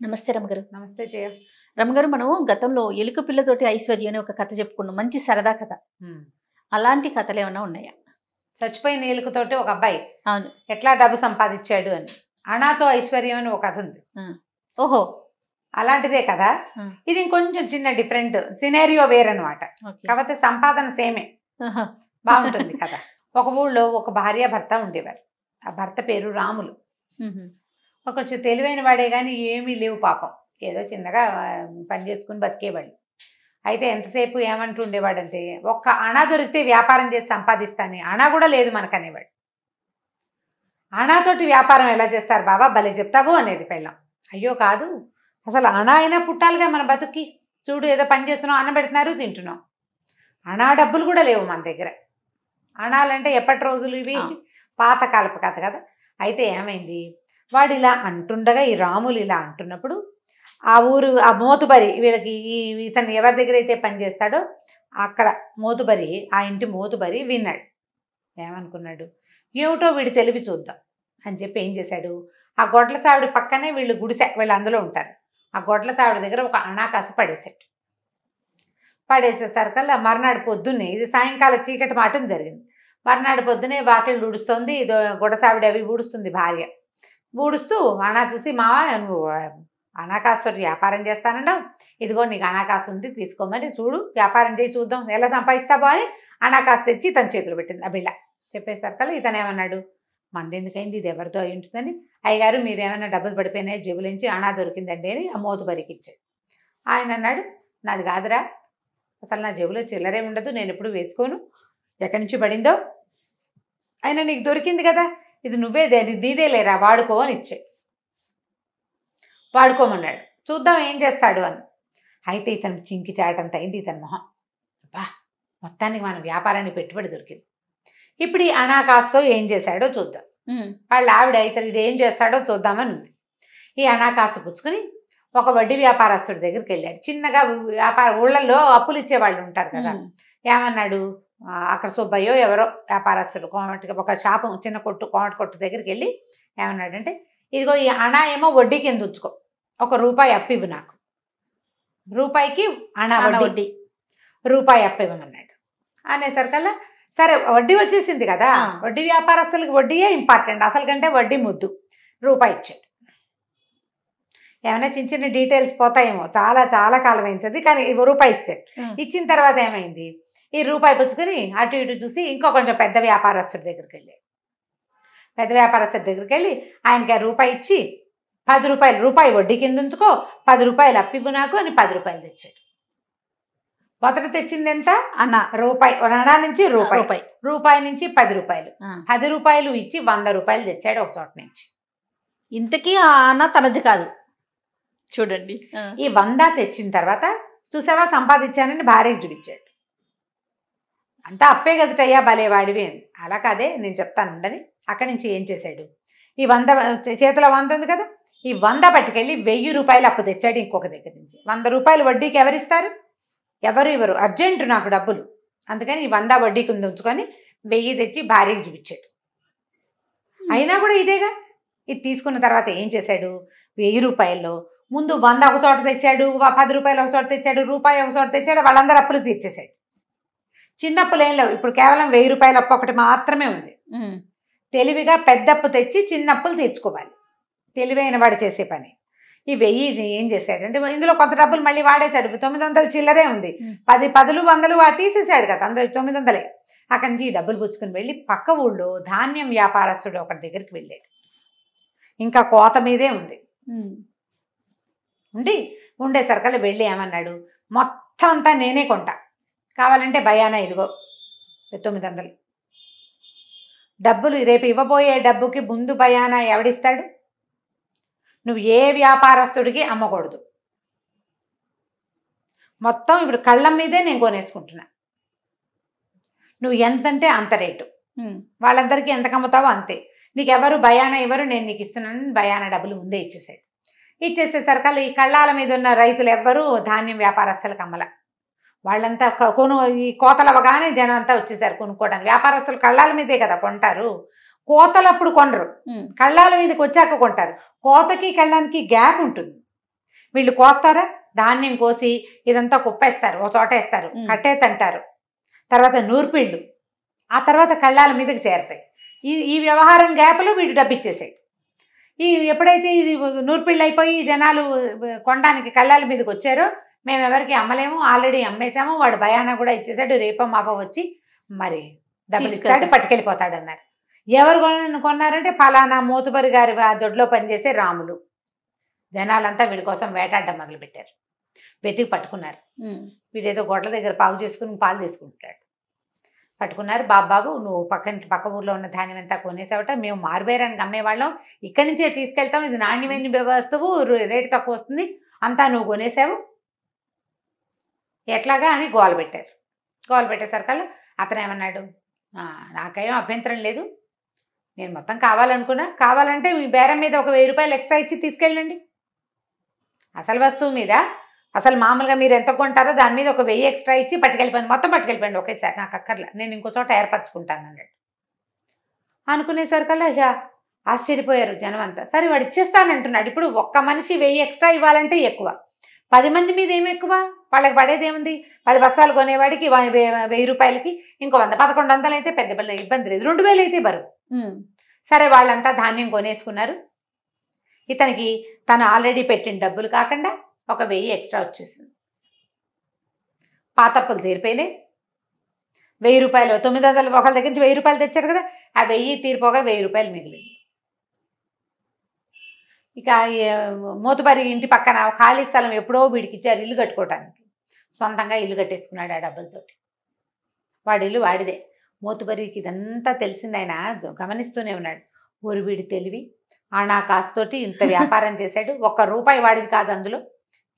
నమస్తే రమగారు. నమస్తే జయ. రమగారు, మనము గతంలో ఎలుక పిల్లతోటి ఐశ్వర్య అని ఒక కథ చెప్పుకున్నాం. మంచి సరదా కథ. అలాంటి కథలు ఏమైనా ఉన్నాయా? చచ్చిపోయిన ఏలుకతోటి ఒక అబ్బాయి అవును. ఎట్లా డబ్బు సంపాదించాడు అని. అనాతో ఐశ్వర్యం అని ఒక కథ ఉంది. ఓహో, అలాంటిదే కదా. ఇది ఇంకొంచెం చిన్న డిఫరెంట్ సినేరియో వేరనమాట. కాకపోతే సంపాదన సేమే, బాగుంటుంది కదా. ఒక ఊళ్ళో ఒక భార్య భర్త ఉండేవారు. ఆ భర్త పేరు రాములు. ఒక కొంచెం తెలివైన వాడే కానీ ఏమీ లేవు పాపం. ఏదో చిన్నగా పని చేసుకుని బతికేవాళ్ళు. అయితే ఎంతసేపు ఏమంటుండేవాడంటే, ఒక్క అణ దొరికితే వ్యాపారం చేసి సంపాదిస్తాను, అణ కూడా లేదు మనకనేవాడు. అణతోటి వ్యాపారం ఎలా చేస్తారు బాబా, భలే చెప్తావు అనేది పెళ్ళం. అయ్యో కాదు, అసలు అణ అయినా పుట్టాలిగా మన బతుక్కి. చూడు ఏదో పని చేస్తున్నాం, అన్నం పెడుతున్నారు, తింటున్నాం. అణా డబ్బులు కూడా లేవు మన దగ్గర. అణాలంటే ఎప్పటి రోజులు ఇవి, పాతకాలపు కథ కదా. అయితే ఏమైంది, వాడు ఇలా అంటుండగా, ఈ రాములు ఇలా అంటున్నప్పుడు ఆ ఊరు ఆ మోతుబరి, వీళ్ళకి ఇతను ఎవరి దగ్గర అయితే పని చేస్తాడో అక్కడ మోతుబరి, ఆ ఇంటి మోతుబరి విన్నాడు. ఏమనుకున్నాడు, ఏమిటో వీడు తెలివి చూద్దాం అని చెప్పి ఏం చేశాడు, ఆ గొడ్ల సావిడి పక్కనే వీళ్ళు గుడిసె, వీళ్ళు అందులో ఉంటారు. ఆ గొడ్ల సావిడి దగ్గర ఒక అణాకాసు పడేసాడు. పడేసేసరికల్లా మర్నాడు పొద్దున్నే, ఇది సాయంకాలం చీకటి మాటం జరిగింది. మర్నాడు పొద్దునే వాకిళ్ళు ఊడుస్తోంది, గొడసావిడి అవి ఊడుస్తుంది భార్య. ఊడుస్తూ అణా చూసి, మావా నువ్వు అనాకాసు వ్యాపారం చేస్తానంటావు, ఇదిగో నీకు అనాకాసు ఉంది తీసుకోమని, చూడు వ్యాపారం చేయి చూద్దాం ఎలా సంపాదిస్తావో అని అనాకాసు తెచ్చి తన చేతులు పెట్టింది ఆ బిళ్ళ. చెప్పేసరికల్లా ఇతను ఏమన్నాడు, మందెందుకైంది, ఇది ఎవరితో అయి ఉంటుందని, అయ్యగారు మీరేమైనా డబ్బులు పడిపోయినాయి జేబులోంచి, అణా దొరికిందండి అని ఆ మోతుబరికి ఇచ్చాడు. ఆయన అన్నాడు, నాది కాదురా, అసలు నా జేబులో చిల్లరే ఉండదు, నేను ఎప్పుడు వేసుకోను, ఎక్కడి నుంచి పడిందో, అయినా నీకు దొరికింది కదా, ఇది నువ్వేదే, నీదే లేరా, వాడుకో అని ఇచ్చాడు. వాడుకోమన్నాడు, చూద్దాం ఏం చేస్తాడు అని. అయితే ఇతను చింకి చాటంత అయింది ఇతని మొహం. అబ్బా, మొత్తానికి మన వ్యాపారానికి పెట్టుబడి దొరికింది. ఇప్పుడు ఈ అనాకాసుతో ఏం చేశాడో చూద్దాం. వాళ్ళ ఆవిడ ఇతను ఇది ఏం చేస్తాడో చూద్దామని ఉంది. ఈ అనాకాసు పుచ్చుకొని ఒక వడ్డీ వ్యాపారస్తుడి దగ్గరికి వెళ్ళాడు. చిన్నగా వ్యాపార ఊళ్ళల్లో అప్పులు ఇచ్చేవాళ్ళు ఉంటారు కదా. ఏమన్నాడు, అక్కడ సుబ్బయ్యో ఎవరో వ్యాపారస్తుడు ఒక షాపు, చిన్న కొట్టు, కోమటి కొట్టు దగ్గరికి వెళ్ళి ఏమన్నాడంటే, ఇదిగో ఈ అణా ఏమో వడ్డీ కింద ఉంచుకో, ₹1 అప్పివ్వు నాకు, రూపాయికి అణా వడ్డీ, రూపాయి అప్పివ్వమన్నాడు. అనేసరికల్లా సరే వడ్డీ వచ్చేసింది కదా, వడ్డీ వ్యాపారస్తులకి వడ్డీయే ఇంపార్టెంట్, అసలు కంటే వడ్డీ ముద్దు. రూపాయి ఇచ్చాడు. ఏమైనా చిన్న చిన్న డీటెయిల్స్ పోతాయేమో, చాలా చాలా కాలం అవుతుంది, కానీ రూపాయి ఇస్తాడు. ఇచ్చిన తర్వాత ఏమైంది, ఈ రూపాయి పుచ్చుకొని అటు ఇటు చూసి ఇంకో కొంచెం పెద్ద వ్యాపారస్తుడి దగ్గరికి వెళ్ళాడు. పెద్ద వ్యాపారస్తుడి దగ్గరికి వెళ్ళి ఆయనకి ఆ రూపాయి ఇచ్చి, ₹10, రూపాయి వడ్డీ కింద ఉంచుకో, ₹10 అప్పివ్వు నాకు అని ₹10 తెచ్చాడు. మొదట తెచ్చింది ఎంత, రూపాయి, అణా నుంచి రూపాయి, రూపాయి నుంచి ₹10, ₹10 ఇచ్చి ₹100 తెచ్చాడు ఒక చోట నుంచి. ఇంతకీ ఆ అన్న తనది కాదు చూడండి. ఈ 100 తెచ్చిన తర్వాత చూసావా సంపాదించానని భార్యకి చూపించాడు. అంతా అప్పే కదటయ్యా, భలే వాడివి అని. అలా కాదే, నేను చెప్తాను ఉండని. అక్కడి నుంచి ఏం చేశాడు, ఈ 100 చేతిలో 100 ఉంది కదా, ఈ 100 పట్టుకెళ్ళి ₹1000 అప్పు తెచ్చాడు ఇంకొక దగ్గర నుంచి. ₹100 వడ్డీకి ఎవరిస్తారు, ఎవరు ఇవ్వరు, అర్జెంటు నాకు డబ్బులు, అందుకని ఈ 100 వడ్డీకి ఉంచుకొని 1000 తెచ్చి భార్యకి చూపించాడు. అయినా కూడా ఇదేగా. ఇది తీసుకున్న తర్వాత ఏం చేశాడు, ₹1000 ముందు 100 ఒక చోట తెచ్చాడు, ₹10 ఒక చోట తెచ్చాడు, రూపాయి ఒక చోట తెచ్చాడు, వాళ్ళందరూ అప్పులు తీర్చేశాడు. చిన్న అప్పులు ఏం లేవు, ఇప్పుడు కేవలం ₹1000 అప్పు ఒకటి మాత్రమే ఉంది. తెలివిగా పెద్ద అప్పు తెచ్చి చిన్న అప్పులు తీర్చుకోవాలి, తెలివైన వాడు చేసే పని. ఈ 1000 ఏం చేశాడంటే, ఇందులో కొంత డబ్బులు మళ్ళీ వాడేశాడు. 900 చిల్లరే ఉంది, 10 100 తీసేశాడు కదా, అందులో 900. అక్కడి నుంచి ఈ డబ్బులు పుచ్చుకొని వెళ్ళి పక్క ఊళ్ళో ధాన్యం వ్యాపారస్తుడు ఒకటి దగ్గరికి వెళ్ళాడు. ఇంకా కోత మీదే ఉంది. ఉండేసరికల్లా వెళ్ళి ఏమన్నాడు, మొత్తం అంతా నేనే కొంటా, కావాలంటే భయానా ఇదిగో 900 డబ్బులు, రేపు ఇవ్వబోయే డబ్బుకి ముందు భయానా ఎవడిస్తాడు, నువ్వు ఏ వ్యాపారస్తుడికి అమ్మకూడదు, మొత్తం ఇప్పుడు కళ్ళం మీదే నేను కొనేసుకుంటున్నా, నువ్వు ఎంతంటే అంత రేటు, వాళ్ళందరికీ ఎంతకు అమ్ముతావో అంతే, నీకెవరు భయానా ఇవ్వరు, నేను నీకు ఇస్తున్నాను భయానా డబ్బులు ముందే ఇచ్చేసాడు. ఇచ్చేసేసరికల్లా ఈ కళ్ళాల మీద ఉన్న రైతులు ఎవ్వరూ ధాన్యం వ్యాపారస్తులకు అమ్మల. వాళ్ళంతా ఈ కోతలు అవ్వగానే జనం అంతా వచ్చేసారు కొనుక్కోవడానికి. వ్యాపారస్తులు కళ్ళాల మీదే కదా కొంటారు, కోతలు అప్పుడు కొనరు, కళ్ళాల మీదకి వచ్చాక కొంటారు. కోతకి కళ్ళానికి గ్యాప్ ఉంటుంది. వీళ్ళు కోస్తారా, ధాన్యం కోసి ఇదంతా కుప్పేస్తారు, ఒక చోట వేస్తారు, కట్టేతంటారు, తర్వాత నూర్పిళ్ళు, ఆ తర్వాత కళ్ళాల మీదకి చేరతాయి. ఈ వ్యవహారం గ్యాప్లో వీడు డబ్బిచ్చేసాడు. ఎప్పుడైతే ఇది నూర్పిళ్ళు అయిపోయి జనాలు కొనడానికి కళ్ళాల మీదకి వచ్చారో, మేము ఎవరికి అమ్మలేము, ఆల్రెడీ అమ్మేశాము, వాడు భయాన కూడా ఇచ్చేసాడు, రేపో మాపో వచ్చి మరి డబ్బులు ఇస్తాడు, పట్టుకెళ్ళిపోతాడు అన్నారు. ఎవరు కొన్నారంటే ఫలానా మోతుబరి గారి దొడ్లో పనిచేసే రాములు. జనాలంతా వీడి కోసం వేటాడడం మొదలుపెట్టారు, వెతికి పట్టుకున్నారు. వీడేదో గొడ్ల దగ్గర పావు చేసుకుని పాలు తీసుకుంటాడు. పట్టుకున్నారు, బాబు నువ్వు పక్క ఊర్లో ఉన్న ధాన్యం అంతా కొనేసావట, మేము మారుబేరానికి అమ్మేవాళ్ళం, ఇక్కడి నుంచే తీసుకెళ్తాం, ఇది నాణ్యమైన వస్తువు, రేటు తక్కువ వస్తుంది, అంతా నువ్వు కొనేసావు, ఎట్లాగా అని గోల పెట్టారు. గోల పెట్టేసరికల్లా అతను ఏమన్నాడు, నాకేం అభ్యంతరం లేదు, నేను మొత్తం కావాలనుకున్నా, కావాలంటే మీ బేరం మీద ఒక 1000 రూపాయలు ఎక్స్ట్రా ఇచ్చి తీసుకెళ్ళండి, అసలు వస్తువు మీద అసలు మామూలుగా మీరు ఎంత కొంటారో దాని మీద ఒక 1000 ఎక్స్ట్రా ఇచ్చి పట్టుకెళ్ళిపోయింది, మొత్తం పట్టుకెళ్ళిపోయింది ఒకేసారి, నాకు అక్కర్లా, నేను ఇంకో చోట ఏర్పరచుకుంటాను అన్నాడు. అనుకునేసరికల్లా ఆశ్చర్యపోయారు జనం అంతా. సరే వాడు ఇచ్చేస్తానంటున్నాడు, ఇప్పుడు ఒక్క మనిషి 1000 ఎక్స్ట్రా ఇవ్వాలంటే ఎక్కువ, 10 మంది మీద ఏమి ఎక్కువ, వాళ్ళకి పడేది ఏముంది, 10 బస్తాలు కొనేవాడికి 1000 రూపాయలకి ఇంకో 100, 1100 అయితే పెద్ద ఇబ్బంది లేదు, 2000 అయితే బరువు. సరే వాళ్ళంతా ధాన్యం కొనేసుకున్నారు. ఇతనికి తను ఆల్రెడీ పెట్టిన డబ్బులు కాకుండా ఒక 1000 ఎక్స్ట్రా వచ్చేసింది. పాతప్పులు తీరిపోయినాయి. 1000 రూపాయలు, 900 ఒకళ్ళ దగ్గర నుంచి 1000 రూపాయలు తెచ్చారు కదా, ఆ 1000 తీరిపోగా 1000 రూపాయలు మిగిలింది. ఇక మోతుబరి ఇంటి పక్కన ఖాళీ స్థలం ఎప్పుడో వీడికి ఇచ్చారు ఇల్లు కట్టుకోవటానికి, సొంతంగా ఇల్లు కట్టేసుకున్నాడు ఆ డబ్బులతోటి. వాడి ఇల్లు వాడిదే. మోతుబరికి ఇదంతా తెలిసింది, ఆయన గమనిస్తూనే ఉన్నాడు. ఊరు వీడి తెలివి, ఆనా కాస్తోటి ఇంత వ్యాపారం చేశాడు, ₹1 వాడిది కాదు అందులో,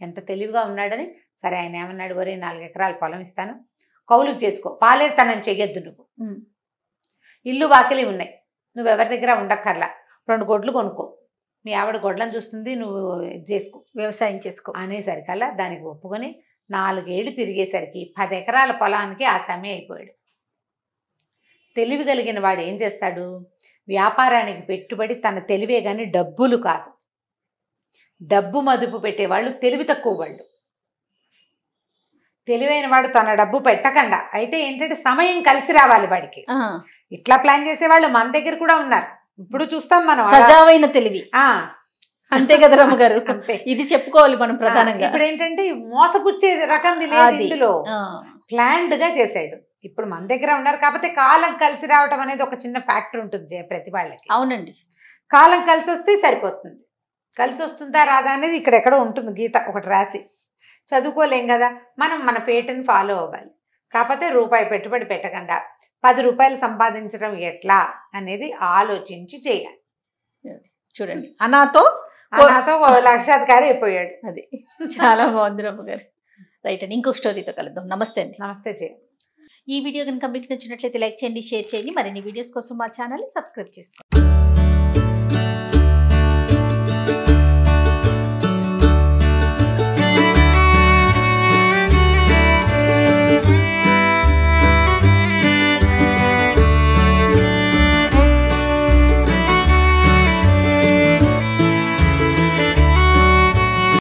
ఎంత తెలివిగా ఉన్నాడని. సరే ఆయన ఏమన్నాడు, ఒరే 4 ఎకరాల పొలం ఇస్తాను, కౌలుకు చేసుకో, పాలేరుతనం చెయ్యొద్దు, నువ్వు ఇల్లు వాకిలి ఉన్నాయి, నువ్వు ఎవరి దగ్గర ఉండక్కర్లా, 2 గొడ్లు కొనుక్కో, మీ ఆవిడ గొడ్లను చూస్తుంది, నువ్వు చేసుకో, వ్యవసాయం చేసుకో అనేసరికల్లా దానికి ఒప్పుకొని 4 ఏళ్ళు తిరిగేసరికి 10 ఎకరాల పొలానికి ఆ సమయం అయిపోయాడు. తెలివి కలిగిన వాడు ఏం చేస్తాడు, వ్యాపారానికి పెట్టుబడి తన తెలివే కానీ డబ్బులు కాదు. డబ్బు మదుపు పెట్టేవాళ్ళు తెలివి తక్కువ వాళ్ళు. తెలివైన వాడు తన డబ్బు పెట్టకుండా, అయితే ఏంటంటే సమయం కలిసి రావాలి వాడికి. ఇట్లా ప్లాన్ చేసేవాళ్ళు మన దగ్గర కూడా ఉన్నారు, ఇప్పుడు చూస్తాం మనం. సజావైన తెలివి, అంతే కదా రమ్మగారు, ఇది చెప్పుకోవాలి మనం ప్రధానంగా. ఇప్పుడు ఏంటంటే మోసపుచ్చే రకంది లేదు ఇందులో, ప్లాన్డ్ గా చేసాడు. ఇప్పుడు మన దగ్గర ఉన్నారు కాబట్టి కాలం కలిసి రావటం అనేది ఒక చిన్న ఫ్యాక్టర్ ఉంటుంది ప్రతి వాళ్ళకి. అవునండి, కాలం కలిసి వస్తే సరిపోతుంది, కలిసి వస్తుందా రాదా అనేది ఇక్కడెక్కడో ఉంటుంది గీత ఒకటి రాసి. చదువుకోలేం కదా మనం, మన ఫేట్ని ఫాలో అవ్వాలి. కాకపోతే రూపాయి పెట్టుబడి పెట్టకుండా 10 రూపాయలు సంపాదించడం ఎట్లా అనేది ఆలోచించి చేయాలి. చూడండి, అనాతో 1 లక్షాధికారి అయిపోయాడు. అది చాలా బాగుంది రమ్మగారు. రైట్ అండి, ఇంకొక స్టోరీతో కలుద్దాం. నమస్తే అండి. నమస్తే జయ. ఈ వీడియో కనుక మీకు నచ్చినట్లయితే లైక్ చేయండి, షేర్ చేయండి. మరిన్ని వీడియోస్ కోసం మా ఛానల్ని సబ్స్క్రైబ్ చేసుకోండి.